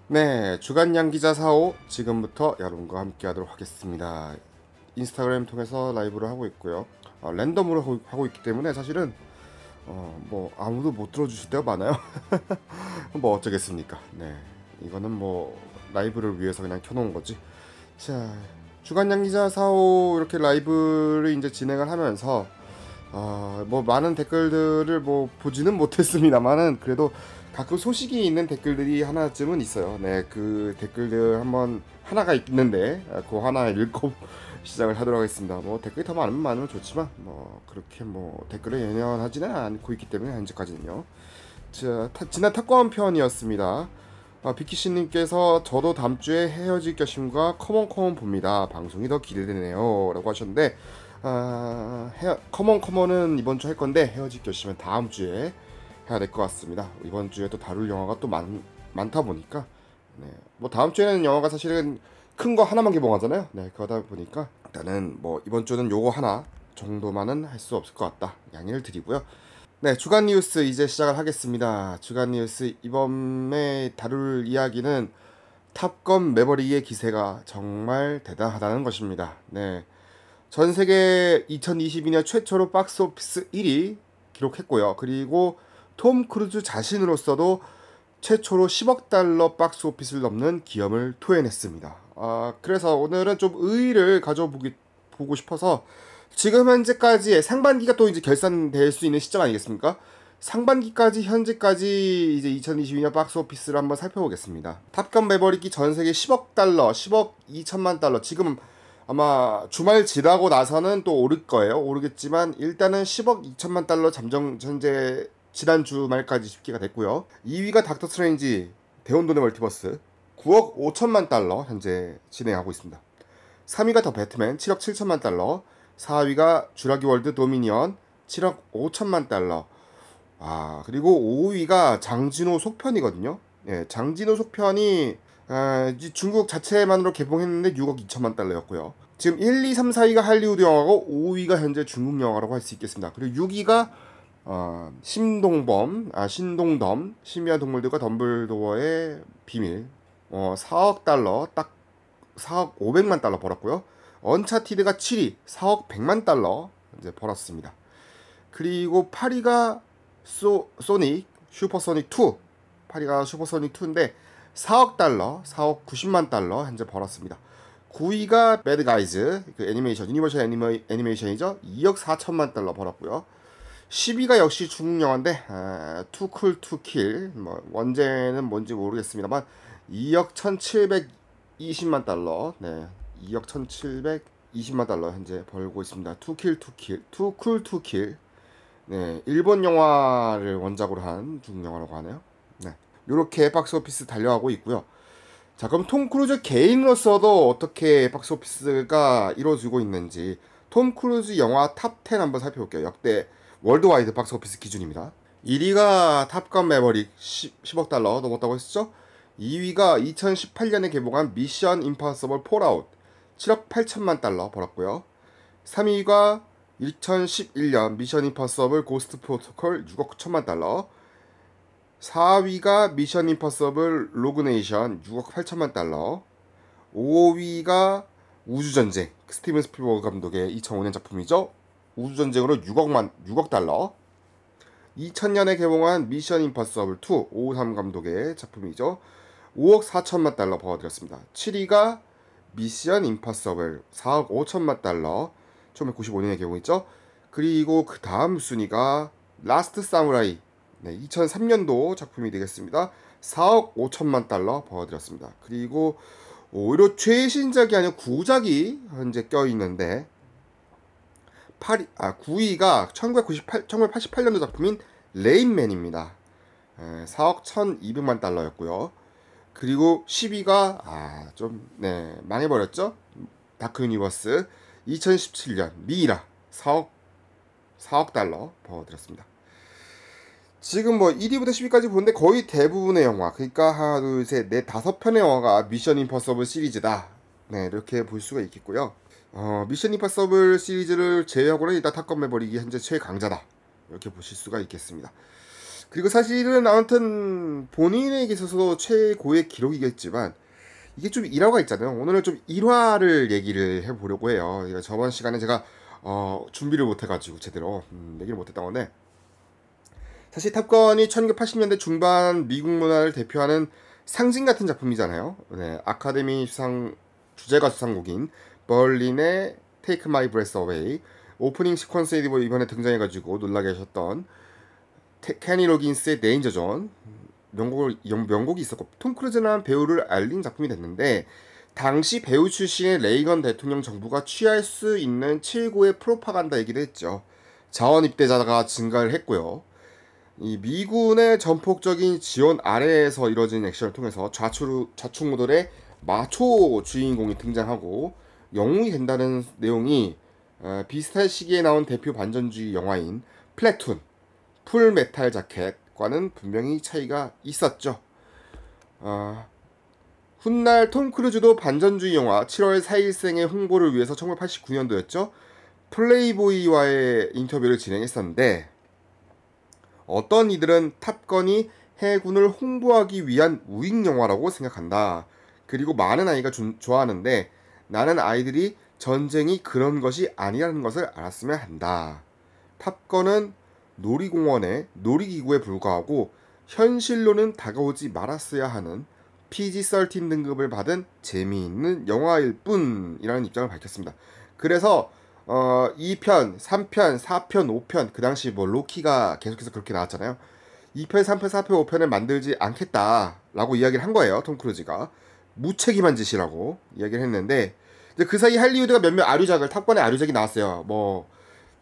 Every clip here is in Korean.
네, 주간 양기자 4호 지금부터 여러분과 함께 하도록 하겠습니다. 인스타그램 통해서 라이브를 하고 있고요. 랜덤으로 하고 있기 때문에 사실은 뭐 아무도 못 들어주실 때가 많아요. 뭐 어쩌겠습니까. 네, 이거는 뭐 라이브를 위해서 그냥 켜놓은 거지. 자, 주간 양기자 4호 이렇게 라이브를 이제 진행을 하면서 뭐 많은 댓글들을 뭐 보지는 못했습니다만은 그래도 가끔 소식이 있는 댓글들이 하나쯤은 있어요. 네, 그 댓글들 한번 하나가 있는데 그 하나 읽고 시작을 하도록 하겠습니다. 뭐 댓글이 더 많으면 좋지만 뭐 그렇게 뭐 댓글에 연연하지는 않고 있기 때문에 현재까지는요. 자, 지난 탁구한 편이었습니다. 비키씨님께서 저도 다음 주에 헤어질 결심과 커먼 봅니다. 방송이 더 기대되네요. 라고 하셨는데 커먼은 이번 주 할 건데 헤어질 결심은 다음 주에 해야 될 것 같습니다. 이번 주에 또 다룰 영화가 또 많다 보니까 네, 뭐 다음 주에는 영화가 사실은 큰 거 하나만 개봉하잖아요. 네, 그러다 보니까 일단은 뭐 이번 주는 요거 하나 정도만은 할 수 없을 것 같다. 양해를 드리고요. 네, 주간 뉴스 이제 시작을 하겠습니다. 주간 뉴스 이번에 다룰 이야기는 탑건 매버릭의 기세가 정말 대단하다는 것입니다. 네, 전 세계 2022년 최초로 박스오피스 1위 기록했고요. 그리고 톰 크루즈 자신으로서도 최초로 10억 달러 박스오피스를 넘는 기염을 토해냈습니다. 그래서 오늘은 좀 의의를 보고 싶어서 지금 현재까지의 상반기가 또 이제 결산될 수 있는 시점 아니겠습니까? 상반기까지 현재까지 이제 2022년 박스오피스를 한번 살펴보겠습니다. 탑건 매버릭이 전 세계 10억 달러, 10억 2천만 달러. 지금 아마 주말 지나고 나서는 또 오를 거예요. 오르겠지만 일단은 10억 2천만 달러 잠정 현재 지난 주말까지 집계가 됐고요. 2위가 닥터 스트레인지 대혼돈의 멀티버스 9억 5천만 달러 현재 진행하고 있습니다. 3위가 더 배트맨 7억 7천만 달러, 4위가 주라기 월드 도미니언 7억 5천만 달러. 그리고 5위가 장진호 속편이거든요. 예, 장진호 속편이 중국 자체만으로 개봉했는데 6억 2천만 달러였고요. 지금 1, 2, 3, 4위가 할리우드 영화고 5위가 현재 중국 영화라고 할 수 있겠습니다. 그리고 6위가 신동덤 신비한 동물들과 덤블도어의 비밀 4억 달러 딱 4억 5백만 달러 벌었고요. 언차티드가 7위 4억 100만 달러 이제 벌었습니다. 그리고 8위가 소닉 슈퍼소닉 2 8위가 슈퍼소닉 2인데 4억 달러 4억 90만 달러 현재 벌었습니다. 9위가 배드가이즈 그 애니메이션 유니버셜 애니메이션이죠. 2억 4천만 달러 벌었고요. 10위가 역시 중국 영화인데 투쿨 투킬 뭐 원제는 뭔지 모르겠습니다만 2억 1720만 달러 네 2억 1720만 달러 현재 벌고 있습니다. 투쿨 투킬 네 일본 영화를 원작으로 한 중국 영화라고 하네요. 네 요렇게 박스오피스 달려가고 있고요. 자, 그럼 톰 크루즈 개인으로서도 어떻게 박스오피스가 이루어지고 있는지 톰 크루즈 영화 탑10 한번 살펴볼게요. 역대 월드와이드 박스오피스 기준입니다. 1위가 탑건 매버릭 10억 달러 넘었다고 했었죠. 2위가 2018년에 개봉한 미션 임파서블 폴아웃 7억 8천만 달러 벌었고요. 3위가 2011년 미션 임파서블 고스트 프로토콜 6억 9천만 달러. 4위가 미션 임파서블 로그네이션 6억 8천만 달러. 5위가 우주전쟁 스티븐 스필버그 감독의 2005년 작품이죠. 우주전쟁으로 6억 달러. 2000년에 개봉한 미션 임파서블 2 오삼 감독의 작품이죠. 5억 4천만 달러 벌어들였습니다. 7위가 미션 임파서블 4억 5천만 달러 1995년에 개봉했죠. 그리고 그 다음 순위가 라스트 사무라이 2003년도 작품이 되겠습니다. 4억 5천만 달러 벌어들였습니다. 그리고 오히려 최신작이 아니라 구작이 현재 껴있는데 9위가 1988년도 작품인 레인맨입니다. 4억 1200만 달러였고요. 그리고 10위가 좀 망해버렸죠. 다크 유니버스 2017년 미이라 4억 달러 벌어들였습니다. 지금 뭐 1위부터 10위까지 보는데 거의 대부분의 영화, 그러니까 하나, 둘, 셋, 넷, 5편의 영화가 미션 임파서블 시리즈다. 네, 이렇게 볼 수가 있겠고요. 미션 임파서블 시리즈를 제외하고는 일단 탑건 매버릭이 현재 최강자다. 이렇게 보실 수가 있겠습니다. 그리고 사실은 아무튼 본인에게 있어서도 최고의 기록이겠지만 이게 좀 일화가 있잖아요. 오늘은 좀 일화를 얘기를 해보려고 해요. 그러니까 저번 시간에 제가 준비를 못해가지고 제대로 얘기를 못했던 건데, 사실 탑건이 1980년대 중반 미국 문화를 대표하는 상징 같은 작품이잖아요. 네, 아카데미 수상 주제가 수상곡인 벌린의 Take My Breath Away, 오프닝 시퀀스에 이번에 등장해가지고 놀라게 하셨던 케니 로긴스의 데인저 존, 명곡이 있었고, 톰 크루즈라는 배우를 알린 작품이 됐는데, 당시 배우 출신의 레이건 대통령 정부가 취할 수 있는 최고의 프로파간다이기도 했죠. 자원 입대자가 증가를 했고요. 이 미군의 전폭적인 지원 아래에서 이뤄진 액션을 통해서 좌충우돌의 마초 주인공이 등장하고 영웅이 된다는 내용이 비슷한 시기에 나온 대표 반전주의 영화인 플래툰, 풀메탈 자켓과는 분명히 차이가 있었죠. 훗날 톰 크루즈도 반전주의 영화 7월 4일생의 홍보를 위해서 1989년도였죠. 플레이보이와의 인터뷰를 진행했었는데, 어떤 이들은 탑건이 해군을 홍보하기 위한 우익 영화라고 생각한다. 그리고 많은 아이가 좋아하는데 나는 아이들이 전쟁이 그런 것이 아니라는 것을 알았으면 한다. 탑건은 놀이공원의 놀이기구에 불과하고 현실로는 다가오지 말았어야 하는 PG-13 등급을 받은 재미있는 영화일 뿐이라는 입장을 밝혔습니다. 그래서 2편, 3편, 4편, 5편, 그 당시 뭐 로키가 계속해서 그렇게 나왔잖아요. 2편, 3편, 4편, 5편을 만들지 않겠다라고 이야기를 한 거예요. 톰 크루즈가 무책임한 짓이라고 이야기를 했는데, 이제 그 사이 할리우드가 몇몇 아류작을, 탑건의 아류작이 나왔어요. 뭐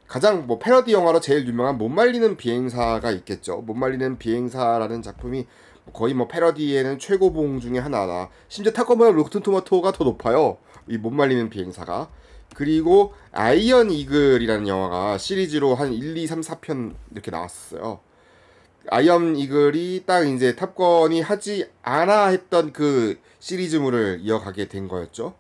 가장 뭐 패러디 영화로 제일 유명한 못 말리는 비행사가 있겠죠. 못 말리는 비행사라는 작품이 거의 뭐 패러디에는 최고봉 중에 하나다. 심지어 탑건보다 로튼 토마토가 더 높아요, 이 못 말리는 비행사가. 그리고 아이언 이글이라는 영화가 시리즈로 한 1, 2, 3, 4편 이렇게 나왔었어요. 아이언 이글이 딱 이제 탑건이 하지 않아 했던 그 시리즈물을 이어가게 된 거였죠.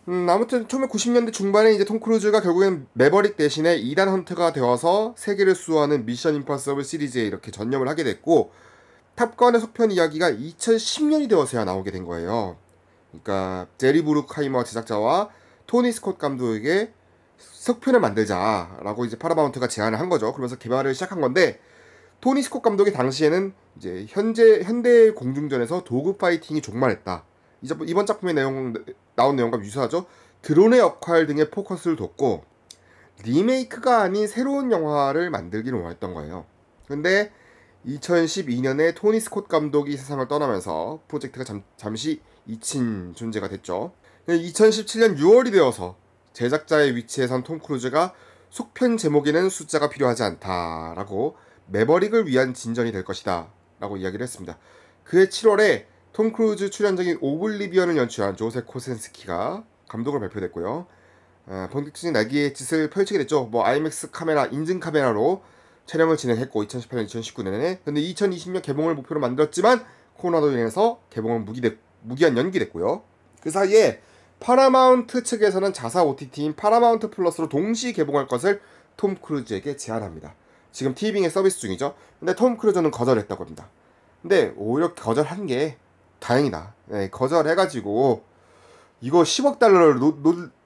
아무튼 1990년대 중반에 이제 톰 크루즈가 결국엔 매버릭 대신에 이단 헌트가 되어서 세계를 수호하는 미션 임파서블 시리즈에 이렇게 전념을 하게 됐고, 탑건의 속편 이야기가 2010년이 되어서야 나오게 된 거예요. 그러니까 제리 브루크하이머 제작자와 토니 스콧 감독에게 속편을 만들자라고 이제 파라마운트가 제안을 한 거죠. 그러면서 개발을 시작한 건데, 토니 스콧 감독이 당시에는 이제 현대 공중전에서 도구 파이팅이 종말했다. 이번 작품의 나온 내용과 유사하죠. 드론의 역할 등의 포커스를 뒀고 리메이크가 아닌 새로운 영화를 만들기를 원했던 거예요. 근데 2012년에 토니 스콧 감독이 세상을 떠나면서 프로젝트가 잠시 잊힌 존재가 됐죠. 2017년 6월이 되어서 제작자의 위치에 선 톰 크루즈가 속편 제목에는 숫자가 필요하지 않다라고 매버릭을 위한 진전이 될 것이다 라고 이야기를 했습니다. 그해 7월에 톰 크루즈 출연작인 오블리비언을 연출한 조세 코센스키가 감독을 발표됐고요. 본격적인 날개의 짓을 펼치게 됐죠. 뭐 IMAX 카메라, 인증 카메라로 촬영을 진행했고 2018년, 2019년에. 근데 2020년 개봉을 목표로 만들었지만 코로나로 인해서 개봉은 무기한 연기됐고요. 그 사이에 파라마운트 측에서는 자사 OTT인 파라마운트 플러스로 동시 개봉할 것을 톰 크루즈에게 제안합니다. 지금 티빙에 서비스 중이죠. 근데 톰 크루즈는 거절했다고 합니다. 근데 오히려 거절한 게 다행이다. 네, 거절해가지고 이거 10억 달러를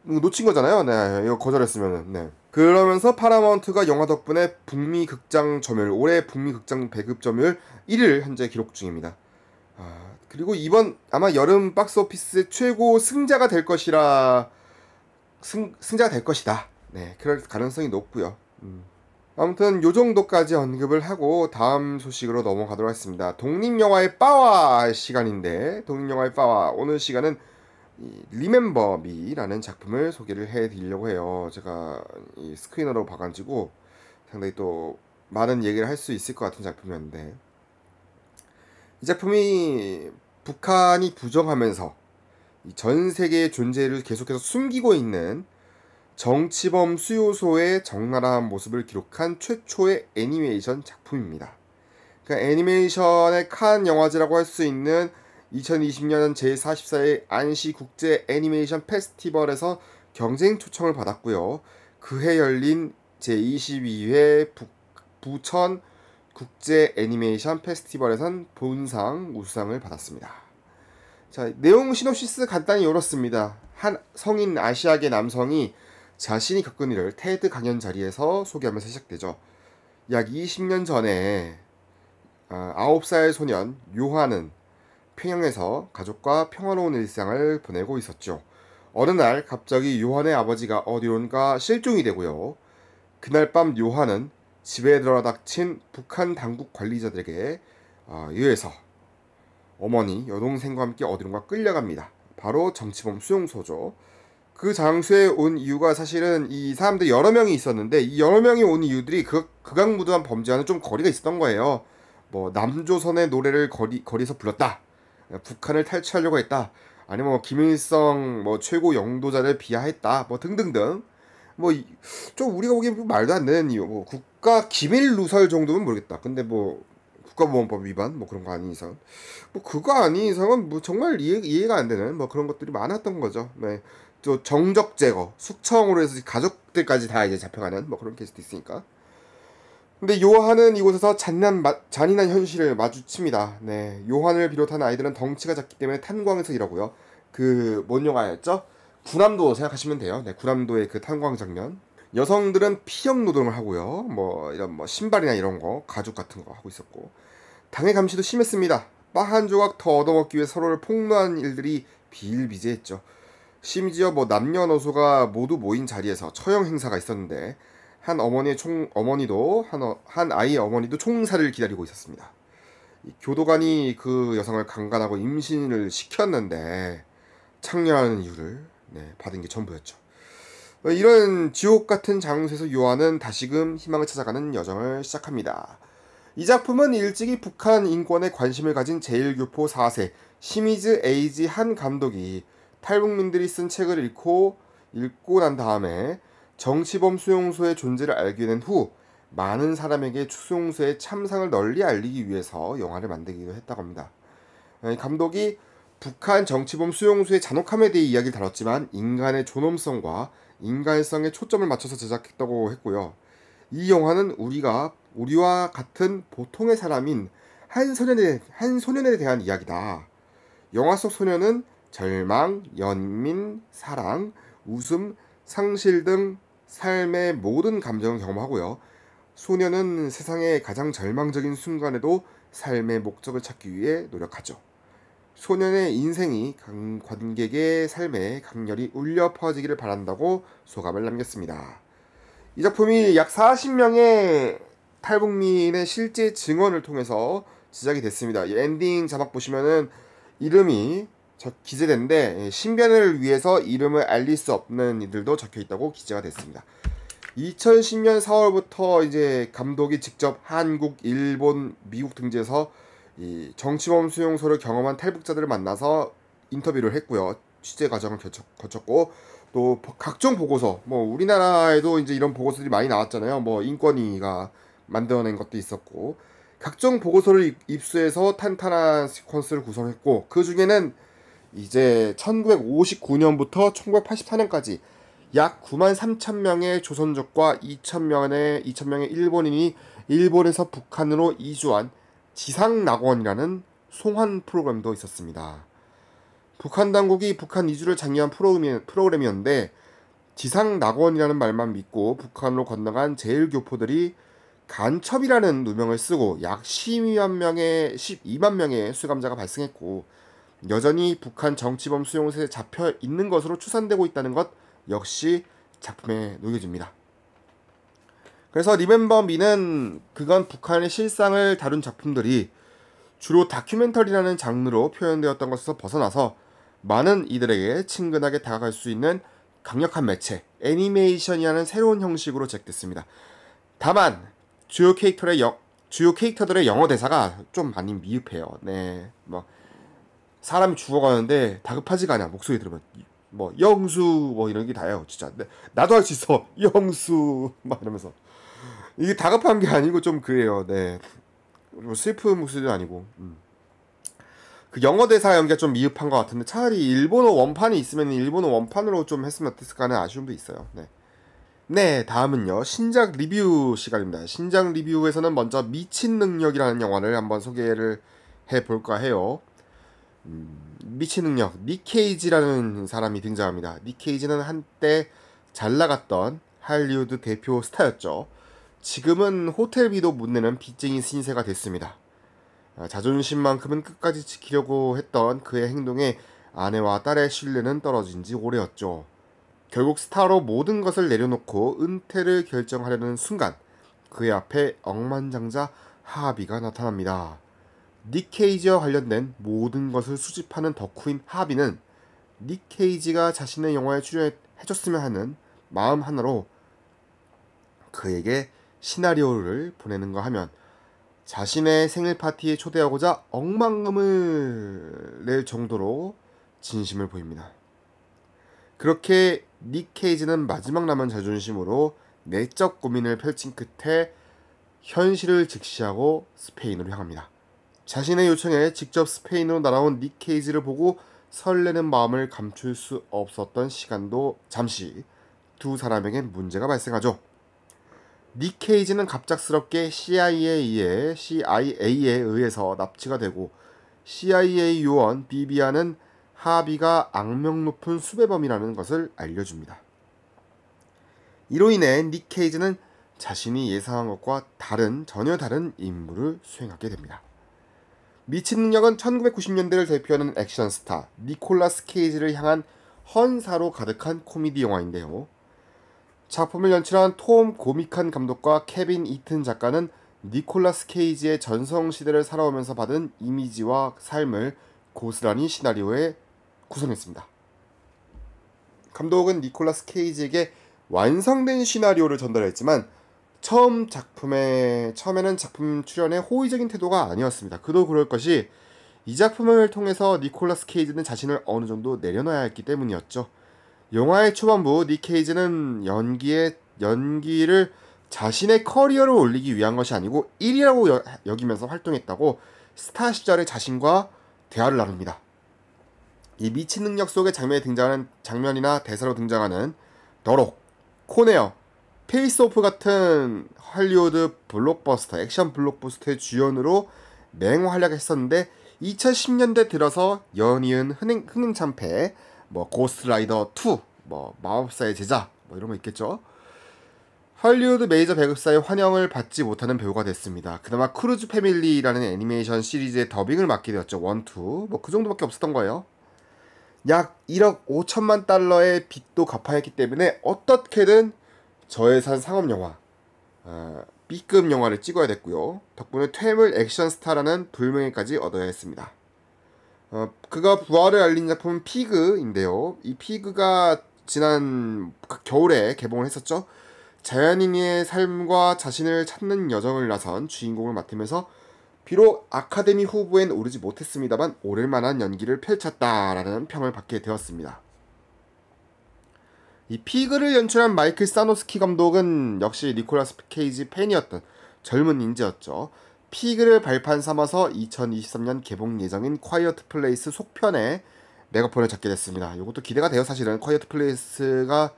놓친 거잖아요. 네, 이거 거절했으면은. 네. 그러면서 파라마운트가 영화 덕분에 북미 극장 점유율, 올해 북미 극장 배급 점유율 1위를 현재 기록 중입니다. 그리고 이번 아마 여름 박스오피스 최고 승자가 될 것이다. 네, 그럴 가능성이 높고요. 아무튼 요 정도까지 언급을 하고 다음 소식으로 넘어가도록 하겠습니다. 독립영화의 빠와 시간인데, 독립영화의 빠와 오늘 시간은 리멤버 미라는 작품을 소개를 해드리려고 해요. 제가 이 스크리너로 봐가지고 상당히 또 많은 얘기를 할 수 있을 것 같은 작품이었는데, 이 작품이 북한이 부정하면서 전 세계의 존재를 계속해서 숨기고 있는 정치범 수요소의 적나라한 모습을 기록한 최초의 애니메이션 작품입니다. 그러니까 애니메이션의 칸 영화제라고 할 수 있는 2020년 제44회 안시 국제 애니메이션 페스티벌에서 경쟁 초청을 받았고요. 그해 열린 제22회 부천 국제 애니메이션 페스티벌에선 본상 우수상을 받았습니다. 자, 내용 시놉시스 간단히 이렇습니다. 한 성인 아시아계 남성이 자신이 겪은 일을 테드 강연 자리에서 소개하면서 시작되죠. 약 20년 전에 9살 소년 요한은 평양에서 가족과 평화로운 일상을 보내고 있었죠. 어느 날 갑자기 요한의 아버지가 어디론가 실종이 되고요. 그날 밤 요한은 집에 들어닥친 북한 당국 관리자들에게 의해서 어머니, 여동생과 함께 어디론가 끌려갑니다. 바로 정치범 수용소죠. 그 장소에 온 이유가 사실은 이 사람들 여러 명이 있었는데 이 여러 명이 온 이유들이 극악무도한 범죄와는 좀 거리가 있었던 거예요. 뭐 남조선의 노래를 거리에서 불렀다. 북한을 탈취하려고 했다. 아니면 뭐 김일성 뭐 최고 영도자를 비하했다. 뭐 등등등. 뭐 좀 우리가 보기엔 말도 안 되는 이유. 뭐 국가 기밀 누설 정도면 모르겠다. 근데 뭐 국가보안법 위반 뭐 그런 거 아닌 이상 뭐 그거 아닌 이상은 뭐 정말 이해가 안 되는 뭐 그런 것들이 많았던 거죠. 네. 또 정적 제거, 숙청으로 해서 가족들까지 다 이제 잡혀가는 뭐 그런 케이스도 있으니까. 근데 요한은 이곳에서 잔인한 현실을 마주칩니다. 네, 요한을 비롯한 아이들은 덩치가 작기 때문에 탄광에서 일하고요. 그 뭔 영화였죠? 구남도 생각하시면 돼요. 네, 구남도의 그 탄광 장면. 여성들은 피력 노동을 하고요. 뭐 이런 뭐 신발이나 이런 거, 가죽 같은 거 하고 있었고. 당의 감시도 심했습니다. 빵 한 조각 더 얻어먹기 위해 서로를 폭로한 일들이 비일비재했죠. 심지어 뭐 남녀노소가 모두 모인 자리에서 처형 행사가 있었는데 한 아이의 어머니도 총살을 기다리고 있었습니다. 이 교도관이 그 여성을 강간하고 임신을 시켰는데 창녀라는 이유를 받은 게 전부였죠. 이런 지옥 같은 장소에서 요한은 다시금 희망을 찾아가는 여정을 시작합니다. 이 작품은 일찍이 북한 인권에 관심을 가진 제1교포 4세 시미즈 에이지 한 감독이 탈북민들이 쓴 책을 읽고 난 다음에 정치범 수용소의 존재를 알게 된 후 많은 사람에게 수용소의 참상을 널리 알리기 위해서 영화를 만들기도 했다고 합니다. 감독이 북한 정치범 수용소의 잔혹함에 대해 이야기를 다뤘지만 인간의 존엄성과 인간성에 초점을 맞춰서 제작했다고 했고요. 이 영화는 우리와 같은 보통의 사람인 한 소년에 대한 이야기다. 영화 속 소년은 절망, 연민, 사랑, 웃음, 상실 등 삶의 모든 감정을 경험하고요. 소년은 세상의 가장 절망적인 순간에도 삶의 목적을 찾기 위해 노력하죠. 소년의 인생이 관객의 삶에 강렬히 울려 퍼지기를 바란다고 소감을 남겼습니다. 이 작품이 약 40명의 탈북민의 실제 증언을 통해서 제작이 됐습니다. 이 엔딩 자막 보시면은 이름이 기재된데 신변을 위해서 이름을 알릴 수 없는 이들도 적혀 있다고 기재가 됐습니다. 2010년 4월부터 이제 감독이 직접 한국, 일본, 미국 등지에서 이 정치범 수용소를 경험한 탈북자들을 만나서 인터뷰를 했고요. 취재 과정을 거쳤고 또 각종 보고서 뭐 우리나라에도 이제 이런 보고서들이 많이 나왔잖아요. 뭐 인권위가 만들어낸 것도 있었고 각종 보고서를 입수해서 탄탄한 시퀀스를 구성했고 그 중에는 이제 1959년부터 1984년까지 약 93,000명의 조선족과 2,000명의 일본인이 일본에서 북한으로 이주한 지상낙원이라는 송환 프로그램도 있었습니다. 북한 당국이 북한 이주를 장려한 프로그램이었는데 지상낙원이라는 말만 믿고 북한으로 건너간 제1교포들이 간첩이라는 누명을 쓰고 약 12만 명의 수감자가 발생했고 여전히 북한 정치범 수용소에 잡혀 있는 것으로 추산되고 있다는 것 역시 작품에 녹여집니다. 그래서 리멤버 미는 그간 북한의 실상을 다룬 작품들이 주로 다큐멘터리라는 장르로 표현되었던 것에서 벗어나서 많은 이들에게 친근하게 다가갈 수 있는 강력한 매체, 애니메이션이라는 새로운 형식으로 제작됐습니다. 다만 주요 캐릭터들의 영어 대사가 좀 많이 미흡해요. 네, 뭐 사람이 죽어가는데 다급하지가 않아. 목소리 들으면 뭐 영수 뭐 이런 게 다예요. 진짜 나도 할 수 있어. 영수 막 이러면서 이게 다급한 게 아니고 좀 그래요. 네, 뭐 슬픈 목소리도 아니고 그 영어 대사 연기가 좀 미흡한 것 같은데 차라리 일본어 원판이 있으면 일본어 원판으로 좀 했으면 어땠을까 하는 아쉬움도 있어요. 네. 네, 다음은요. 신작 리뷰 시간입니다. 신작 리뷰에서는 먼저 미친 능력이라는 영화를 한번 소개를 해볼까 해요. 미친 능력, 닉 케이지라는 사람이 등장합니다. 닉 케이지는 한때 잘 나갔던 할리우드 대표 스타였죠. 지금은 호텔비도 못 내는 빚쟁이 신세가 됐습니다. 자존심만큼은 끝까지 지키려고 했던 그의 행동에 아내와 딸의 신뢰는 떨어진 지 오래였죠. 결국 스타로 모든 것을 내려놓고 은퇴를 결정하려는 순간 그의 앞에 억만장자 하비가 나타납니다. 닉 케이지와 관련된 모든 것을 수집하는 덕후인 하비는 닉 케이지가 자신의 영화에 출연해줬으면 하는 마음 하나로 그에게 시나리오를 보내는가 하면 자신의 생일 파티에 초대하고자 억만금을 낼 정도로 진심을 보입니다. 그렇게 닉 케이지는 마지막 남은 자존심으로 내적 고민을 펼친 끝에 현실을 직시하고 스페인으로 향합니다. 자신의 요청에 직접 스페인으로 날아온 닉 케이지를 보고 설레는 마음을 감출 수 없었던 시간도 잠시 두 사람에겐 문제가 발생하죠. 닉 케이지는 갑작스럽게 CIA에 의해서 납치가 되고 CIA 요원 비비안은 하비가 악명 높은 수배범이라는 것을 알려줍니다. 이로 인해 닉 케이지는 자신이 예상한 것과 전혀 다른 임무를 수행하게 됩니다. 미친 능력은 1990년대를 대표하는 액션 스타 니콜라스 케이지를 향한 헌사로 가득한 코미디 영화인데요. 작품을 연출한 톰 고미칸 감독과 케빈 이튼 작가는 니콜라스 케이지의 전성시대를 살아오면서 받은 이미지와 삶을 고스란히 시나리오에 구성했습니다. 감독은 니콜라스 케이지에게 완성된 시나리오를 전달했지만 처음에는 작품 출연에 호의적인 태도가 아니었습니다. 그도 그럴 것이 이 작품을 통해서 니콜라스 케이지는 자신을 어느 정도 내려놔야 했기 때문이었죠. 영화의 초반부 닉 케이지는 연기를 자신의 커리어를 올리기 위한 것이 아니고 일이라고 여기면서 활동했다고 스타 시절의 자신과 대화를 나눕니다. 이 미친 능력 속의 장면에 등장하는 장면이나 대사로 등장하는 더록, 코네어, 페이스오프 같은 할리우드 블록버스터, 액션 블록버스터의 주연으로 맹활약했었는데 2010년대 들어서 연이은 흥행참패, 고스트라이더 2, 마법사의 제자, 이런 거 있겠죠. 할리우드 메이저 배급사의 환영을 받지 못하는 배우가 됐습니다. 그나마 크루즈 패밀리라는 애니메이션 시리즈의 더빙을 맡게 되었죠. 1, 2, 그 정도밖에 없었던 거예요. 약 1억 5천만 달러의 빚도 갚아야 했기 때문에 어떻게든 저예산 상업영화, B급 영화를 찍어야 됐고요. 덕분에 퇴물 액션 스타라는 불명예까지 얻어야 했습니다. 그가 부활을 알린 작품은 피그인데요. 이 피그가 지난 겨울에 개봉을 했었죠. 자연인의 삶과 자신을 찾는 여정을 나선 주인공을 맡으면서 비록 아카데미 후보엔 오르지 못했습니다만 오를만한 연기를 펼쳤다라는 평을 받게 되었습니다. 이 피그를 연출한 마이클 사노스키 감독은 역시 니콜라스 케이지 팬이었던 젊은 인재였죠. 피그를 발판 삼아서 2023년 개봉 예정인 콰이어트 플레이스 속편에 메가폰을 잡게 됐습니다. 이것도 기대가 돼요. 사실은 콰이어트 플레이스가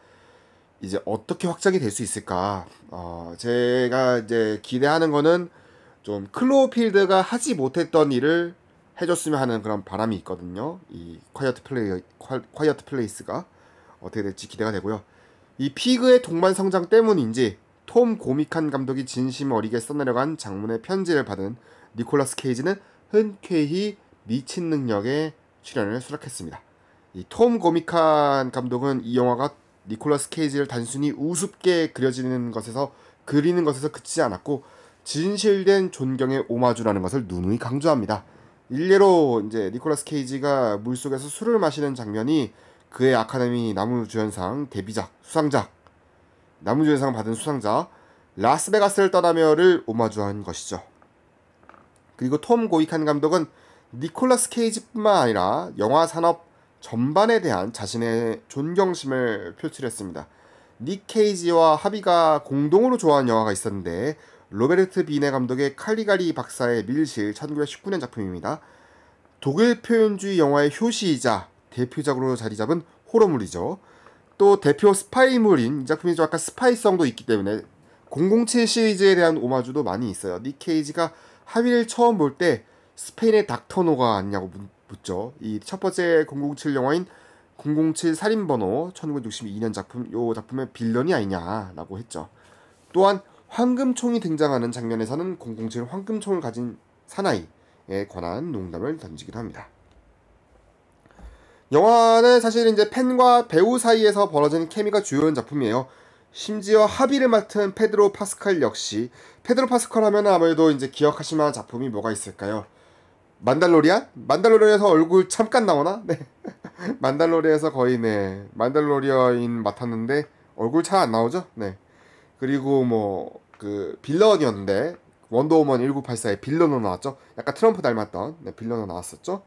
이제 어떻게 확장이 될 수 있을까. 제가 이제 기대하는 거는 좀 클로우필드가 하지 못했던 일을 해줬으면 하는 그런 바람이 있거든요. 이 콰이어트 플레이스가 어떻게 될지 기대가 되고요. 이 피그의 동반 성장 때문인지 톰 고미칸 감독이 진심 어리게 써내려간 장문의 편지를 받은 니콜라스 케이지는 흔쾌히 미친 능력에 출연을 수락했습니다. 이 톰 고미칸 감독은 이 영화가 니콜라스 케이지를 단순히 우습게 그리는 것에서 그치지 않았고 진실된 존경의 오마주라는 것을 누누이 강조합니다. 일례로 이제 니콜라스 케이지가 물속에서 술을 마시는 장면이 그의 아카데미 나무주연상 데뷔작 수상작 나무주연상 받은 수상자 라스베가스를 떠나며를 오마주한 것이죠. 그리고 톰 고이칸 감독은 니콜라스 케이지뿐만 아니라 영화 산업 전반에 대한 자신의 존경심을 표출했습니다. 닉 케이지와 하비가 공동으로 좋아하는 영화가 있었는데 로베르트 비네 감독의 칼리가리 박사의 밀실 1919년 작품입니다. 독일 표현주의 영화의 효시이자 대표작으로 자리 잡은 호러물이죠. 또 대표 스파이물인 이 작품이 좀 약간 스파이성도 있기 때문에 007 시리즈에 대한 오마주도 많이 있어요. 닉 케이지가 하위를 처음 볼 때 스페인의 닥터노가 아니냐고 묻죠. 이 첫 번째 007 영화인 007 살인번호 1962년 작품, 요 작품의 빌런이 아니냐라고 했죠. 또한 황금총이 등장하는 장면에서는 007 황금총을 가진 사나이에 관한 농담을 던지기도 합니다. 영화는 사실 이제 팬과 배우 사이에서 벌어지는 케미가 주요한 작품이에요. 심지어 하비를 맡은 페드로 파스칼 역시, 페드로 파스칼 하면 아무래도 이제 기억하실 만한 작품이 뭐가 있을까요? 만달로리안? 만달로리안에서 얼굴 잠깐 나오나? 네. 만달로리안에서 거의 네 만달로리아인 맡았는데 얼굴 잘 안 나오죠? 네. 그리고 뭐 그 빌런이었는데 원더우먼 1984에 빌런으로 나왔죠. 약간 트럼프 닮았던 네, 빌런으로 나왔었죠.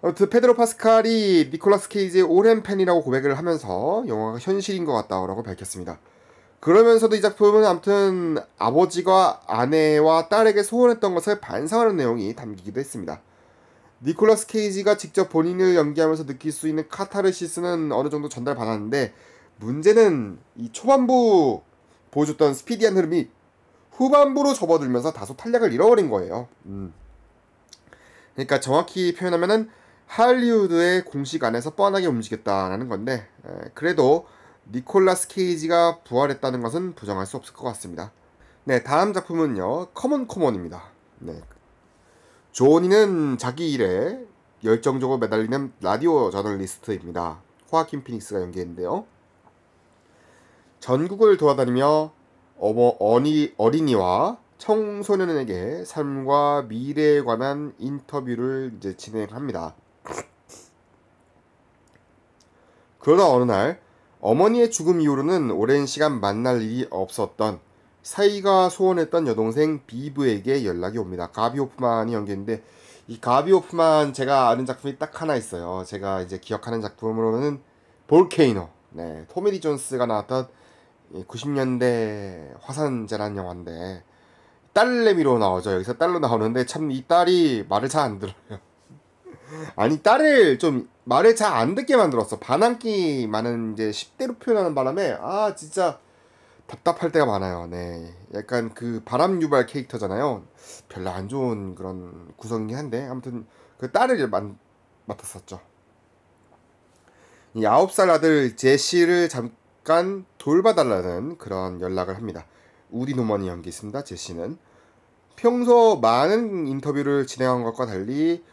아무튼 페드로 파스칼이 니콜라스 케이지의 오랜 팬이라고 고백을 하면서 영화가 현실인 것 같다고 밝혔습니다. 그러면서도 이 작품은 아무튼 아버지가 아내와 딸에게 소원했던 것을 반성하는 내용이 담기기도 했습니다. 니콜라스 케이지가 직접 본인을 연기하면서 느낄 수 있는 카타르시스는 어느 정도 전달받았는데 문제는 이 초반부 보여줬던 스피디한 흐름이 후반부로 접어들면서 다소 탄력을 잃어버린 거예요. 그러니까 정확히 표현하면은 할리우드의 공식 안에서 뻔하게 움직였다라는 건데 그래도 니콜라스 케이지가 부활했다는 것은 부정할 수 없을 것 같습니다. 네, 다음 작품은요. 커먼입니다. 네. 조니는 자기 일에 열정적으로 매달리는 라디오 저널리스트입니다. 호아킨 피닉스가 연기했는데요. 전국을 돌아다니며 어린이와 청소년에게 삶과 미래에 관한 인터뷰를 이제 진행합니다. 그러다 어느 날 어머니의 죽음 이후로는 오랜 시간 만날 일이 없었던 사이가 소원했던 여동생 비브에게 연락이 옵니다. 가비 호프만이 연기했는데 이 가비 호프만 제가 아는 작품이 딱 하나 있어요. 제가 이제 기억하는 작품으로는 볼케이노. 네, 토미 리 존스가 나왔던 90년대 화산재난 영화인데 딸내미로 나오죠. 여기서 딸로 나오는데 참 이 딸이 말을 잘 안 들어요. 아니 딸을 좀 말을 잘 안 듣게 만들었어. 반항기 많은 이제 10대로 표현하는 바람에 아 진짜 답답할 때가 많아요. 네, 약간 그 바람 유발 캐릭터잖아요. 별로 안 좋은 그런 구성이긴 한데 아무튼 그 딸을 맡았었죠. 이 9살 아들 제시를 잠깐 돌봐달라는 그런 연락을 합니다. 우디 노먼이 연기했습니다. 제시는 평소 많은 인터뷰를 진행한 것과 달리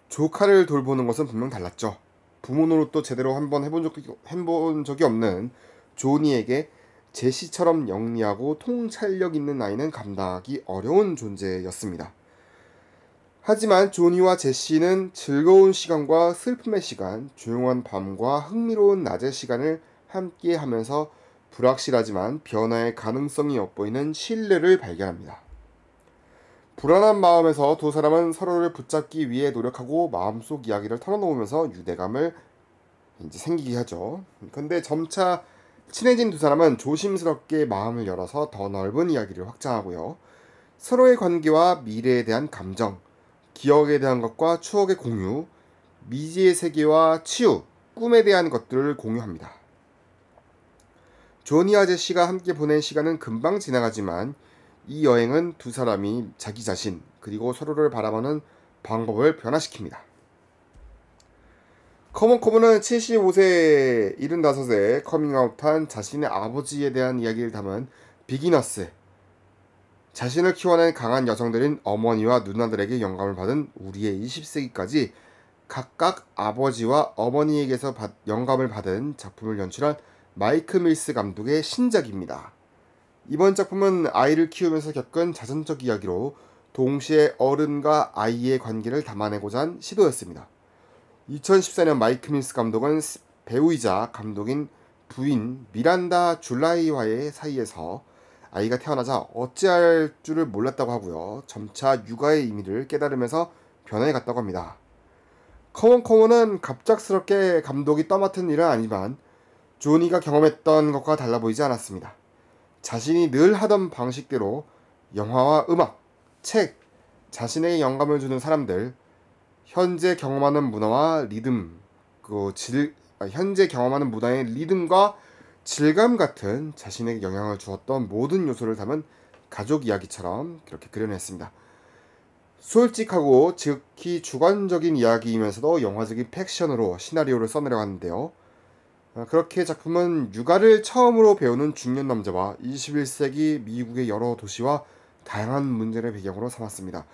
조카를 돌보는 것은 분명 달랐죠. 부모 노릇도 제대로 한번 해본 적이 없는 조니에게 제시처럼 영리하고 통찰력 있는 아이는 감당하기 어려운 존재였습니다. 하지만 조니와 제시는 즐거운 시간과 슬픔의 시간, 조용한 밤과 흥미로운 낮의 시간을 함께 하면서 불확실하지만 변화의 가능성이 엿보이는 신뢰를 발견합니다. 불안한 마음에서 두 사람은 서로를 붙잡기 위해 노력하고 마음속 이야기를 털어놓으면서 유대감을 이제 생기게 하죠. 근데 점차 친해진 두 사람은 조심스럽게 마음을 열어서 더 넓은 이야기를 확장하고요. 서로의 관계와 미래에 대한 감정, 기억에 대한 것과 추억의 공유, 미지의 세계와 치유, 꿈에 대한 것들을 공유합니다. 조니와 제시가 함께 보낸 시간은 금방 지나가지만 이 여행은 두 사람이 자기 자신 그리고 서로를 바라보는 방법을 변화시킵니다. 커먼은 75세 75세 커밍아웃한 자신의 아버지에 대한 이야기를 담은 비기너스, 자신을 키워낸 강한 여성들인 어머니와 누나들에게 영감을 받은 우리의 20세기까지 각각 아버지와 어머니에게서 영감을 받은 작품을 연출한 마이크 밀스 감독의 신작입니다. 이번 작품은 아이를 키우면서 겪은 자전적 이야기로 동시에 어른과 아이의 관계를 담아내고자 한 시도였습니다. 2014년 마이크 밀스 감독은 배우이자 감독인 부인 미란다 줄라이와의 사이에서 아이가 태어나자 어찌할 줄을 몰랐다고 하고요. 점차 육아의 의미를 깨달으면서 변화해 갔다고 합니다. 커먼은 갑작스럽게 감독이 떠맡은 일은 아니지만 조니가 경험했던 것과 달라 보이지 않았습니다. 자신이 늘 하던 방식대로 영화와 음악, 책, 자신에게 영감을 주는 사람들, 현재 경험하는 문화와 리듬, 현재 경험하는 문화의 리듬과 질감 같은 자신에게 영향을 주었던 모든 요소를 담은 가족 이야기처럼 그렇게 그려냈습니다. 솔직하고 즉히 주관적인 이야기이면서도 영화적인 팩션으로 시나리오를 써내려 하는데요. 그렇게 작품은 육아를 처음으로 배우는 중년 남자와 21세기 미국의 여러 도시와 다양한 문제를 배경으로 삼았습니다.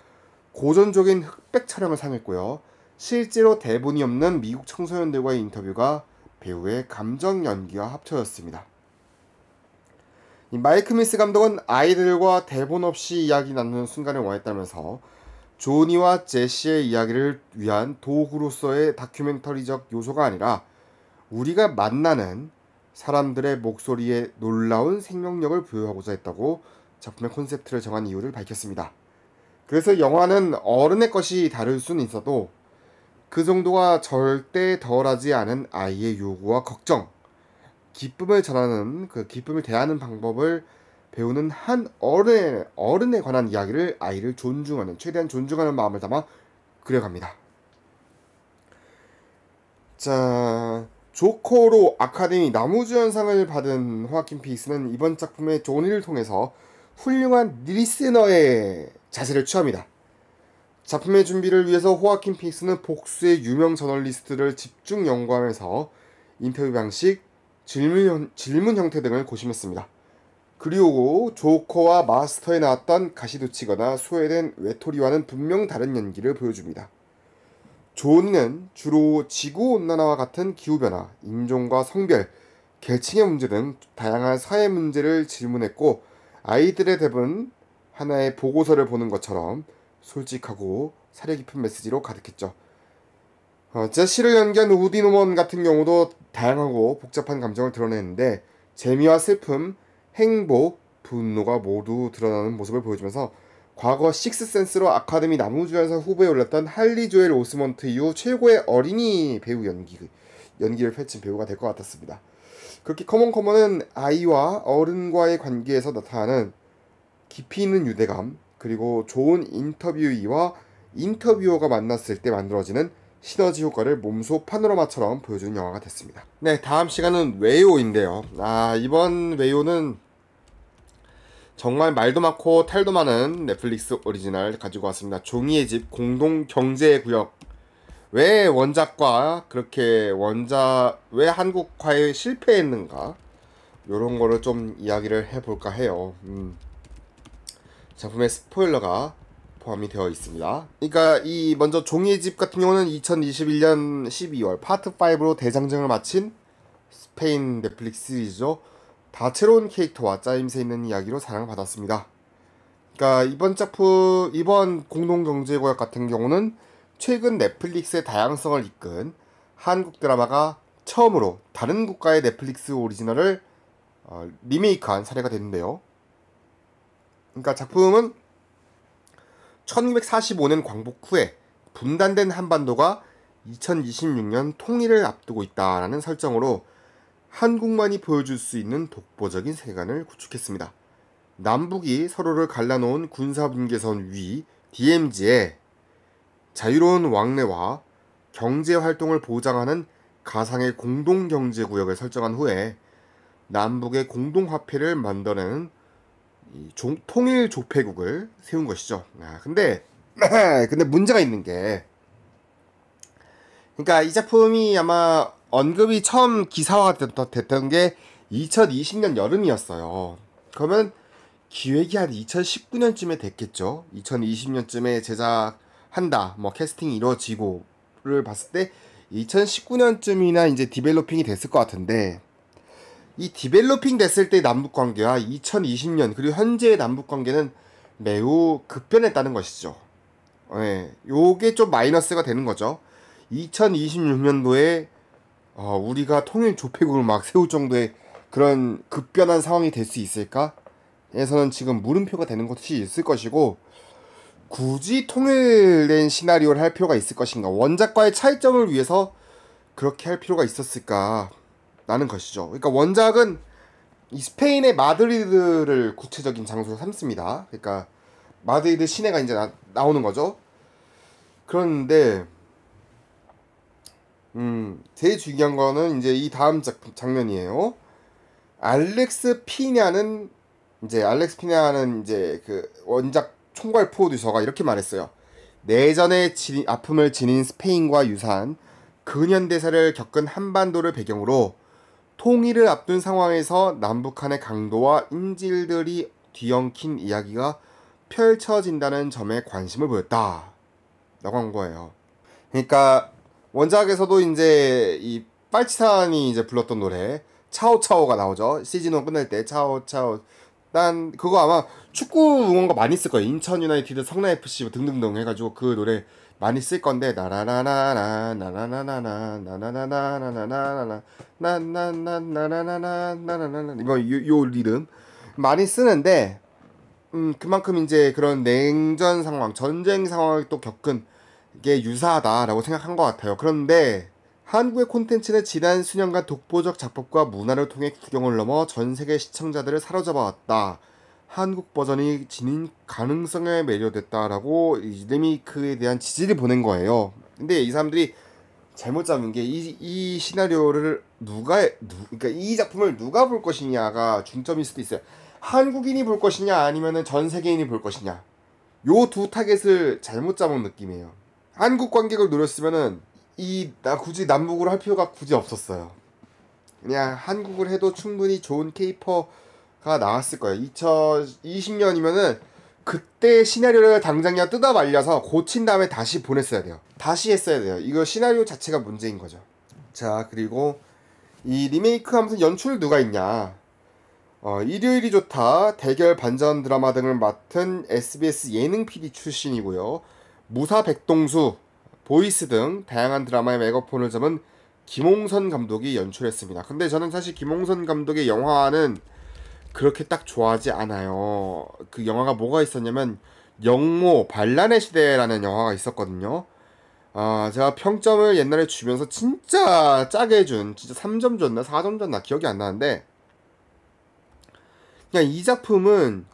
고전적인 흑백 촬영을 사용했고요. 실제로 대본이 없는 미국 청소년들과의 인터뷰가 배우의 감정 연기와 합쳐졌습니다. 마이크 미스 감독은 아이들과 대본 없이 이야기 나누는 순간을 원했다면서 조니와 제시의 이야기를 위한 도구로서의 다큐멘터리적 요소가 아니라 우리가 만나는 사람들의 목소리에 놀라운 생명력을 부여하고자 했다고 작품의 콘셉트를 정한 이유를 밝혔습니다. 그래서 영화는 어른의 것이 다를 수는 있어도 그 정도가 절대 덜하지 않은 아이의 요구와 걱정, 기쁨을 전하는 그 기쁨을 대하는 방법을 배우는 한 어른에 관한 이야기를 아이를 존중하는, 최대한 존중하는 마음을 담아 그려갑니다. 자, 조커로 아카데미 나무주연상을 받은 호아킨 피닉스는 이번 작품의 조니를 통해서 훌륭한 리스너의 자세를 취합니다. 작품의 준비를 위해서 호아킨 피닉스는 복수의 유명 저널리스트를 집중 연구하면서 인터뷰 방식, 질문 형태 등을 고심했습니다. 그리고 조커와 마스터에 나왔던 가시도치거나 소외된 외톨이와는 분명 다른 연기를 보여줍니다. 조니는 주로 지구온난화와 같은 기후변화, 인종과 성별, 계층의 문제 등 다양한 사회 문제를 질문했고 아이들의 대부분 하나의 보고서를 보는 것처럼 솔직하고 사려 깊은 메시지로 가득했죠. 제시를 연기한 우디 노먼 같은 경우도 다양하고 복잡한 감정을 드러내는데 재미와 슬픔, 행복, 분노가 모두 드러나는 모습을 보여주면서 과거 식스센스로 아카데미 나무주연상 후보에 올랐던 할리 조엘 오스먼트 이후 최고의 어린이 배우 연기를 펼친 배우가 될 것 같았습니다. 그렇게 커먼은 아이와 어른과의 관계에서 나타나는 깊이 있는 유대감, 그리고 좋은 인터뷰이와 인터뷰어가 만났을 때 만들어지는 시너지 효과를 몸소 파노라마처럼 보여주는 영화가 됐습니다. 네, 다음 시간은 웨요인데요. 이번 웨요는 정말 말도 많고 탈도 많은 넷플릭스 오리지널 가지고 왔습니다. 종이의 집 공동 경제 구역. 왜 원작과 그렇게 왜 한국화에 실패했는가? 요런 거를 좀 이야기를 해볼까 해요. 작품의 스포일러가 포함이 되어 있습니다. 그러니까 이 먼저 종이의 집 같은 경우는 2021년 12월 파트 5로 대장정을 마친 스페인 넷플릭스 시리즈죠. 다채로운 캐릭터와 짜임새 있는 이야기로 사랑을 받았습니다. 그러니까 이번 공동경제구역 같은 경우는 최근 넷플릭스의 다양성을 이끈 한국 드라마가 처음으로 다른 국가의 넷플릭스 오리지널을 리메이크한 사례가 됐는데요. 그러니까 작품은 1945년 광복 후에 분단된 한반도가 2026년 통일을 앞두고 있다라는 설정으로 한국만이 보여줄 수 있는 독보적인 세계관을 구축했습니다. 남북이 서로를 갈라놓은 군사분계선 위 DMZ에 자유로운 왕래와 경제활동을 보장하는 가상의 공동경제구역을 설정한 후에 남북의 공동화폐를 만들어내는 통일조폐국을 세운 것이죠. 근데 문제가 있는 게, 그러니까 이 작품이 아마 언급이 처음 기사화가 됐던 게 2020년 여름이었어요. 그러면 기획이 한 2019년쯤에 됐겠죠. 2020년쯤에 제작한다, 캐스팅이 이루어지고를 봤을 때 2019년쯤이나 이제 디벨로핑이 됐을 것 같은데, 이 디벨로핑 됐을 때 남북관계와 2020년 그리고 현재의 남북관계는 매우 급변했다는 것이죠. 요게 좀 마이너스가 되는 거죠. 2026년도에 우리가 통일 조폐국을 막 세울 정도의 그런 급변한 상황이 될 수 있을까? 에서는 지금 물음표가 되는 것이 있을 것이고, 굳이 통일된 시나리오를 할 필요가 있을 것인가? 원작과의 차이점을 위해서 그렇게 할 필요가 있었을까? 라는 것이죠. 그러니까 원작은 이 스페인의 마드리드를 구체적인 장소로 삼습니다. 그러니까 마드리드 시내가 이제 나오는 거죠. 그런데 제일 중요한 거는 이제 이 다음 장면이에요. 알렉스 피냐는 이제 그 원작 총괄 프로듀서가 이렇게 말했어요. 내전의 아픔을 지닌 스페인과 유사한 근현대사를 겪은 한반도를 배경으로 통일을 앞둔 상황에서 남북한의 강도와 인질들이 뒤엉킨 이야기가 펼쳐진다는 점에 관심을 보였다 라고 한 거예요. 그러니까 원작에서도 이제 이 빨치산이 이제 불렀던 노래 차오차오가 나오죠. 시즌1 끝날 때 차오차오. 난 그거 아마 축구 응원가 많이 쓸 거예요. 인천 유나이티드, 성남 FC 등등등 해가지고 그 노래 많이 쓸 건데 나라라라라 나나나나나 나나나나나나나나 나나나나나나나나나 요 리듬 많이 쓰는데 그만큼 이제 그런 냉전 상황, 전쟁 상황을 또 겪은 게 유사하다라고 생각한 것 같아요. 그런데 한국의 콘텐츠는 지난 수년간 독보적 작법과 문화를 통해 국경을 넘어 전 세계 시청자들을 사로잡아왔다. 한국 버전이 지닌 가능성에 매료됐다라고 이 리메이크에 대한 지지를 보낸 거예요. 근데 이 사람들이 잘못 잡은 게 이 시나리오를 그러니까 이 작품을 누가 볼 것이냐가 중점일 수도 있어요. 한국인이 볼 것이냐 아니면은 전 세계인이 볼 것이냐. 요 두 타겟을 잘못 잡은 느낌이에요. 한국 관객을 노렸으면은 나 굳이 남북으로 할 필요가 굳이 없었어요. 그냥 한국을 해도 충분히 좋은 케이퍼가 나왔을 거예요. 2020년이면은 그때 시나리오를 당장 그냥 뜯어 말려서 고친 다음에 다시 보냈어야 돼요. 다시 했어야 돼요. 이거 시나리오 자체가 문제인 거죠. 자, 그리고 이 리메이크 하면서 연출 누가 있냐. 일요일이 좋다, 대결 반전 드라마 등을 맡은 SBS 예능 PD 출신이고요. 무사 백동수, 보이스 등 다양한 드라마의 메가폰을 잡은 김홍선 감독이 연출했습니다. 근데 저는 사실 김홍선 감독의 영화는 그렇게 딱 좋아하지 않아요. 그 영화가 뭐가 있었냐면 영모 반란의 시대라는 영화가 있었거든요. 제가 평점을 옛날에 주면서 진짜 짜게 준, 진짜 3점 줬나 4점 줬나 기억이 안 나는데, 그냥 이 작품은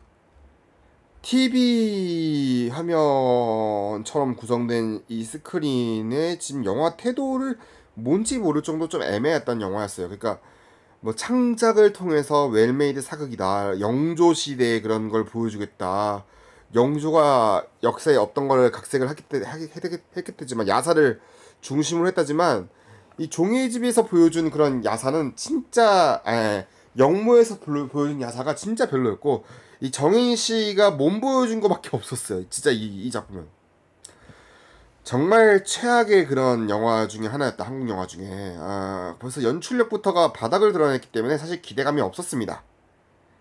TV 화면처럼 구성된 이 스크린에 지금 영화 태도를 뭔지 모를 정도 좀 애매했던 영화였어요. 그러니까 뭐 창작을 통해서 웰메이드 사극이다, 영조 시대의 그런 걸 보여주겠다, 영조가 역사에 없던 걸 각색을 했겠지만 야사를 중심으로 했다지만 이 종이의 집에서 보여준 그런 야사는 진짜 영모에서 보여준 야사가 진짜 별로였고, 이 정인 씨가 몸 보여준 거밖에 없었어요. 진짜 이 작품은 정말 최악의 그런 영화 중에 하나였다. 한국 영화 중에. 벌써 연출력부터가 바닥을 드러냈기 때문에 사실 기대감이 없었습니다.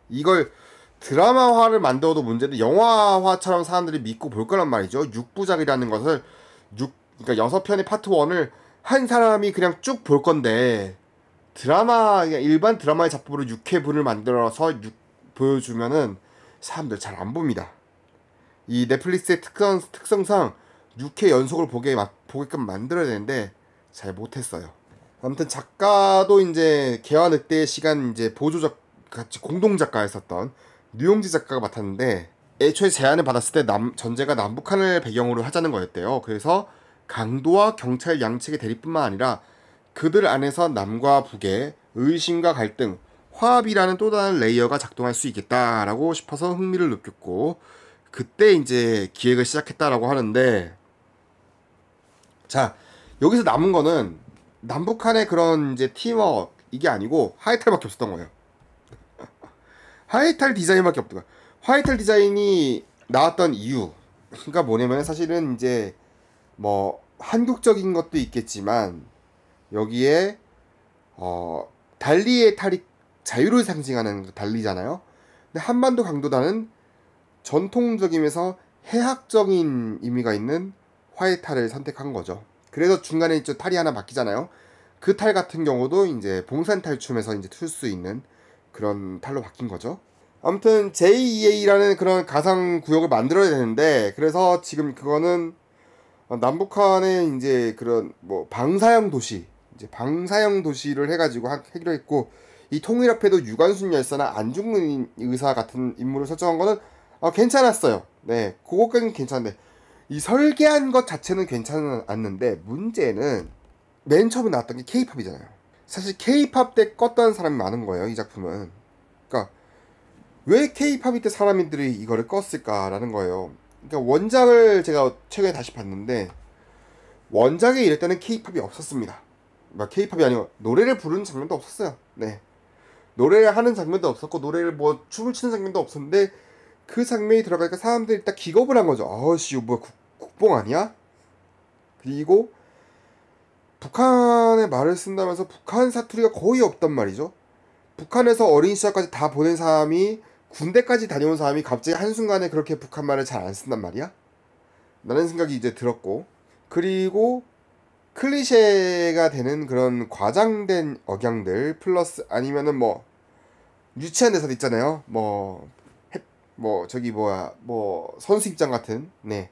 이걸 드라마화를 만들어도 문제인데 영화화처럼 사람들이 믿고 볼 거란 말이죠. 6부작이라는 것을 그러니까 6편의 파트 1을 한 사람이 그냥 쭉 볼 건데, 일반 드라마의 작품으로 6회분을 만들어서 보여주면은 사람들 잘 안 봅니다. 이 넷플릭스의 특성상 6회 연속을 보게끔 만들어야 되는데 잘 못했어요. 아무튼 작가도 이제 개화 늑대의 시간 이제 보조작 같이 공동 작가였었던 류용지 작가가 맡았는데, 애초에 제안을 받았을 때 전제가 남북한을 배경으로 하자는 거였대요. 그래서 강도와 경찰 양측의 대립뿐만 아니라 그들 안에서 남과 북의 의심과 갈등, 화합이라는 또 다른 레이어가 작동할 수 있겠다라고 싶어서 흥미를 느꼈고, 그때 이제 기획을 시작했다라고 하는데, 자, 여기서 남은 거는 남북한의 그런 이제 팀워크 이게 아니고 하이탈밖에 없었던 거예요. 하이탈 디자인밖에 없던 거예요. 하이탈 디자인이 나왔던 이유가 뭐냐면 사실은 이제 뭐 한국적인 것도 있겠지만 여기에 달리의 탈이 자유를 상징하는 달리잖아요. 근데 한반도 강도단은 전통적이면서 해학적인 의미가 있는 화이탈을 선택한 거죠. 그래서 중간에 이제 탈이 하나 바뀌잖아요. 그 탈 같은 경우도 이제 봉산탈춤에서 이제 틀 수 있는 그런 탈로 바뀐 거죠. 아무튼 JEA라는 그런 가상 구역을 만들어야 되는데, 그래서 지금 그거는 남북한의 이제 그런 뭐 방사형 도시를 해가지고 하기로 했고, 이 통일협회도 유관순 열사나 안중근 의사 같은 인물을 설정한 거는 괜찮았어요. 네, 그거까지는 괜찮은데 이 설계한 것 자체는 괜찮았는데 문제는 맨 처음에 나왔던 게 K-팝이잖아요. 사실 K-팝 때 껐던 사람이 많은 거예요, 이 작품은. 그러니까 왜 K-팝이 때 사람들이 이거를 껐을까라는 거예요. 그러니까 원작을 제가 최근에 다시 봤는데 원작에 이럴 때는 K-팝이 없었습니다. K-팝이 아니고 노래를 부르는 장면도 없었어요. 네. 노래를 하는 장면도 없었고 노래를 뭐 춤을 추는 장면도 없었는데 그 장면이 들어가니까 사람들이 딱 기겁을 한 거죠. 아씨 이거 뭐야 국뽕 아니야? 그리고 북한의 말을 쓴다면서 북한 사투리가 거의 없단 말이죠. 북한에서 어린 시절까지 다 보낸 사람이 군대까지 다녀온 사람이 갑자기 한순간에 그렇게 북한 말을 잘 안 쓴단 말이야? 라는 생각이 이제 들었고, 그리고 클리셰가 되는 그런 과장된 억양들 플러스 아니면은 뭐 유치한 대사도 있잖아요. 저기 뭐야 뭐 선수 입장 같은 네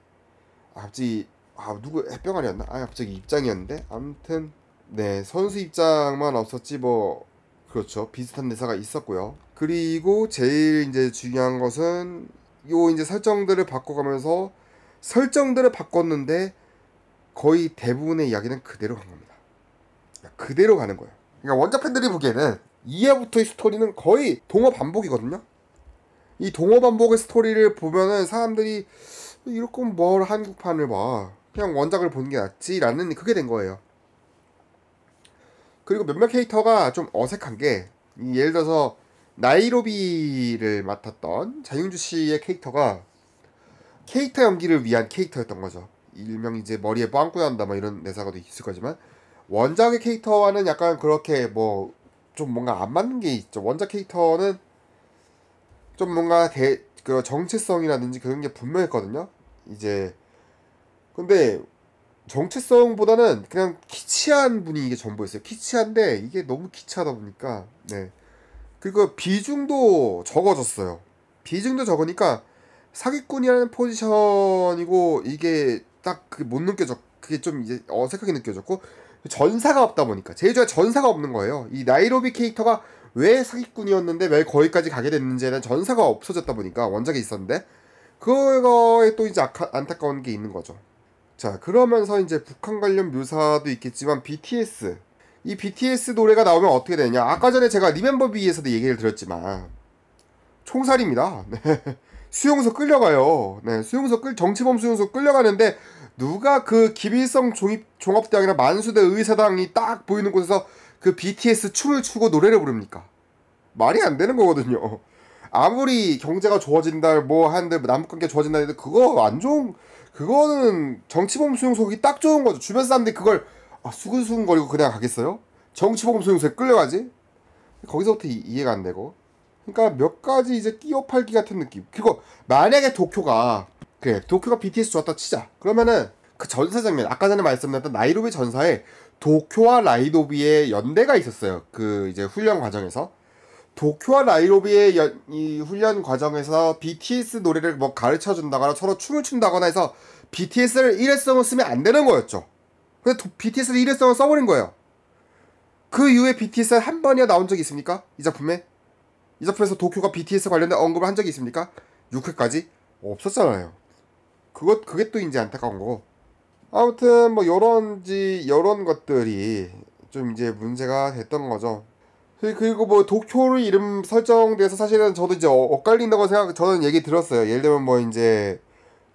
갑자기 누구 햇병아리였나? 갑자기 입장이었는데 아무튼 네 선수 입장만 없었지 뭐 그렇죠 비슷한 대사가 있었고요. 그리고 제일 이제 중요한 것은 요 이제 설정들을 바꿔가면서 설정들을 바꿨는데 거의 대부분의 이야기는 그대로 간 겁니다. 그대로 가는 거예요. 그러니까 원작 팬들이 보기에는 2화부터의 스토리는 거의 동어 반복이거든요. 이 동어 반복의 스토리를 보면은 사람들이 이럴 거면 뭘 한국판을 봐. 그냥 원작을 보는 게 낫지라는 그게 된 거예요. 그리고 몇몇 캐릭터가 좀 어색한 게 예를 들어서 나이로비를 맡았던 장윤주 씨의 캐릭터가 캐릭터 연기를 위한 캐릭터였던 거죠. 일명 이제 머리에 빵꾸 난다 뭐 이런 대사가도 있을 거지만 원작의 캐릭터와는 약간 그렇게 뭐 좀 뭔가 안 맞는 게 있죠. 원작 캐릭터는 좀 뭔가 그 정체성이라든지 그런 게 분명했거든요. 이제 근데 정체성보다는 그냥 키치한 분이 이게 전부였어요. 키치한데 이게 너무 키치하다 보니까 네. 그리고 비중도 적어졌어요. 비중도 적으니까 사기꾼이라는 포지션이고 이게 딱 그 못 느껴졌. 그게 좀 이제 어색하게 느껴졌고 전사가 없다 보니까 제일 중요한 전사가 없는 거예요. 이 나이로비 캐릭터가 왜 사기꾼이었는데 왜 거기까지 가게 됐는지에 대한 전사가 없어졌다 보니까 원작에 있었는데 그거에 또 이제 안타까운 게 있는 거죠. 자 그러면서 이제 북한 관련 묘사도 있겠지만 BTS 이 BTS 노래가 나오면 어떻게 되냐. 아까 전에 제가 리멤버 비에서도 얘기를 드렸지만 총살입니다. 네. 수용소 끌려가요. 네, 정치범 수용소 끌려가는데 누가 그 김일성 종합대학이나 만수대 의사당이 딱 보이는 곳에서 그 BTS 춤을 추고 노래를 부릅니까? 말이 안 되는 거거든요. 아무리 경제가 좋아진다 뭐 하는데 남북관계 좋아진다 해도 그거 안 좋은 그거는 정치범 수용소기 딱 좋은 거죠. 주변 사람들이 그걸 수근수근거리고 그냥 가겠어요? 정치범 수용소에 끌려가지? 거기서부터 이해가 안 되고. 그러니까 몇 가지 이제 끼어 팔기 같은 느낌. 그리고 만약에 도쿄가 BTS 좋았다 치자. 그러면은 그 전사 장면 아까 전에 말씀드렸던 나이로비 전사에 도쿄와 라이노비의 연대가 있었어요. 그 이제 훈련 과정에서 도쿄와 나이로비의 이 훈련 과정에서 BTS 노래를 뭐 가르쳐 준다거나 서로 춤을 춘다거나 해서 BTS를 일회성을 쓰면 안 되는 거였죠. 근데 BTS를 일회성을 써버린 거예요. 그 이후에 BTS 한 번이나 나온 적이 있습니까? 이 작품에? 이 작품에서 도쿄가 BTS 관련된 언급을 한 적이 있습니까? 6회까지? 없었잖아요. 그게 또 이제 안타까운 거고. 아무튼 뭐 여런 것들이 좀 이제 문제가 됐던 거죠. 그리고 뭐 도쿄를 이름 설정돼서 사실은 저도 이제 엇갈린다고 저는 얘기 들었어요. 예를 들면 뭐 이제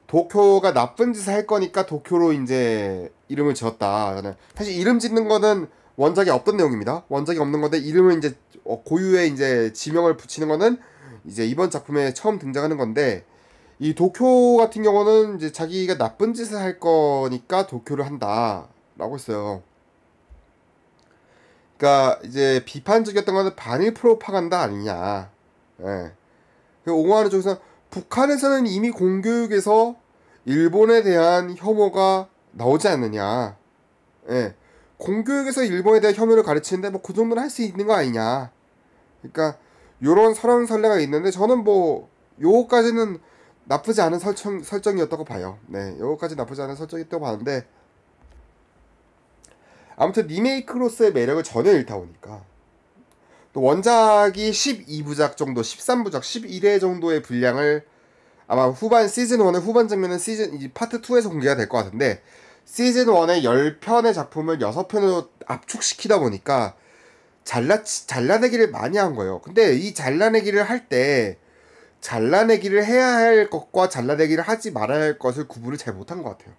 도쿄가 나쁜 짓을 할 거니까 도쿄로 이제 이름을 지었다. 사실 이름 짓는 거는 원작에 없던 내용입니다. 원작이 없는 건데 이름을 이제 고유의 이제 지명을 붙이는 거는 이제 이번 작품에 처음 등장하는 건데 이 도쿄 같은 경우는 이제 자기가 나쁜 짓을 할 거니까 도쿄를 한다라고 했어요. 그러니까 이제 비판적이었던 거는 반일 프로파간다 아니냐. 예. 옹호하는 쪽에서 북한에서는 이미 공교육에서 일본에 대한 혐오가 나오지 않느냐. 예. 공교육에서 일본에 대한 혐오를 가르치는데 뭐 그 정도는 할 수 있는 거 아니냐. 그러니까 요런 설왕설래가 있는데 저는 뭐 요거까지는 나쁘지 않은 설정이었다고 봐요. 네. 요거까지 나쁘지 않은 설정이었다고 봤는데 아무튼 리메이크로서의 매력을 전혀 잃다 보니까 또 원작이 12부작 정도, 13부작, 11회 정도의 분량을 아마 후반 시즌 1의 후반 장면은 시즌 파트 2에서 공개가 될 것 같은데 시즌 1의 10편의 작품을 6편으로 압축시키다 보니까 잘라내기를 많이 한 거예요. 근데 이 잘라내기를 할 때 잘라내기를 해야 할 것과 잘라내기를 하지 말아야 할 것을 구분을 잘 못한 것 같아요.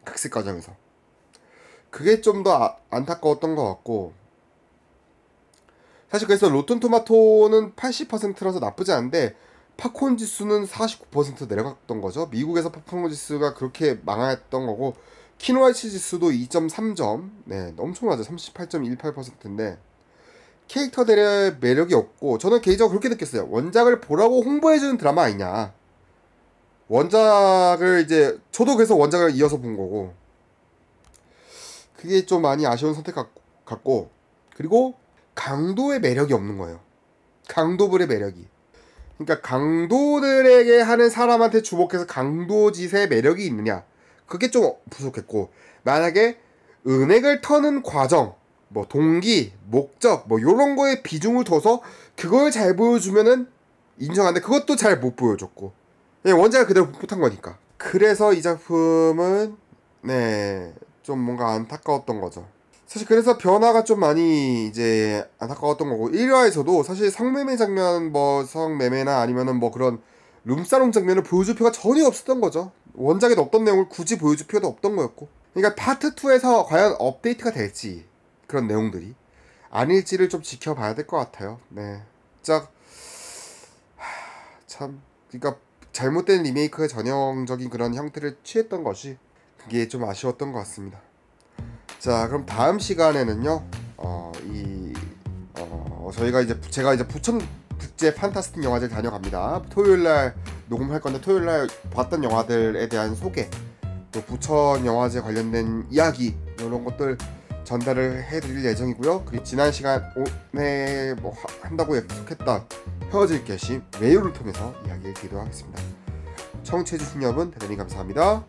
각색 과정에서. 그게 좀 더 안타까웠던 것 같고, 사실 그래서 로튼 토마토는 80%라서 나쁘지 않은데 팝콘 지수는 49% 내려갔던 거죠. 미국에서 팝콘 지수가 그렇게 망했던 거고, 키노아치 지수도 2.3점, 네, 엄청나죠. 38.18%인데 캐릭터들의 매력이 없고, 저는 개인적으로 그렇게 느꼈어요. 원작을 보라고 홍보해주는 드라마 아니냐. 원작을 이제 저도 그래서 원작을 이어서 본 거고, 그게 좀 많이 아쉬운 선택 같고, 그리고 강도의 매력이 없는 거예요. 강도들의 매력이. 그러니까 강도들에게 하는 사람한테 주목해서 강도짓의 매력이 있느냐, 그게 좀 부족했고, 만약에 은행을 터는 과정, 뭐 동기, 목적, 뭐 요런 거에 비중을 둬서 그걸 잘 보여주면은 인정하는데 그것도 잘 못 보여줬고, 원작을 그대로 못한 거니까. 그래서 이 작품은 네, 좀 뭔가 안타까웠던 거죠. 사실 그래서 변화가 좀 많이 이제 안타까웠던 거고, 1화에서도 사실 성매매 장면, 뭐 성매매나 아니면은 뭐 그런 룸사롱 장면을 보여줄 필요가 전혀 없었던 거죠. 원작에도 없던 내용을 굳이 보여줄 필요도 없던 거였고, 그러니까 파트 2에서 과연 업데이트가 될지, 그런 내용들이 아닐지를 좀 지켜봐야 될 것 같아요. 네, 진짜 참, 그러니까 잘못된 리메이크의 전형적인 그런 형태를 취했던 것이, 그게 좀 아쉬웠던 것 같습니다. 자, 그럼 다음 시간에는요, 제가 이제 부천 국제 판타스틱 영화제를 다녀갑니다. 토요일날 녹음할 건데, 토요일날 봤던 영화들에 대한 소개, 또 부천 영화제 관련된 이야기, 이런 것들 전달을 해드릴 예정이고요. 그리고 지난 시간에 뭐 한다고 약속했던 헤어질 결심 외유를 통해서 이야기를 드리도록 하겠습니다. 청취해주신 여러분 대단히 감사합니다.